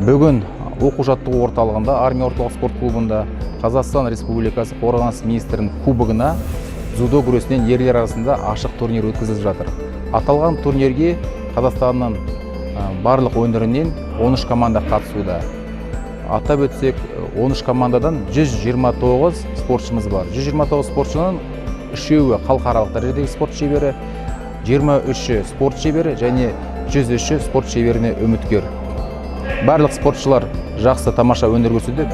Бүгін оқу-жаттығу орталығында, армия орталық спорт клубында Қазақстан Республикасы Қорғаныс министрінің кубогына дзюдо күресінен ерлер арасында ашық турнир өткізіліп жатыр. Аталған турнирге Қазақстанның барлық өңірінен 13 команда қатысуда. Атап өтсек, 13 командадан 129 спортшымыз бар. 129 спортшының 3-еуі халықаралық дәрежедегі спорт шебері, 23-і спорт шебері және 103-і спорт шеберіне үміткер. Барлық спортшылар жақсы тамаша өнер көрсетті.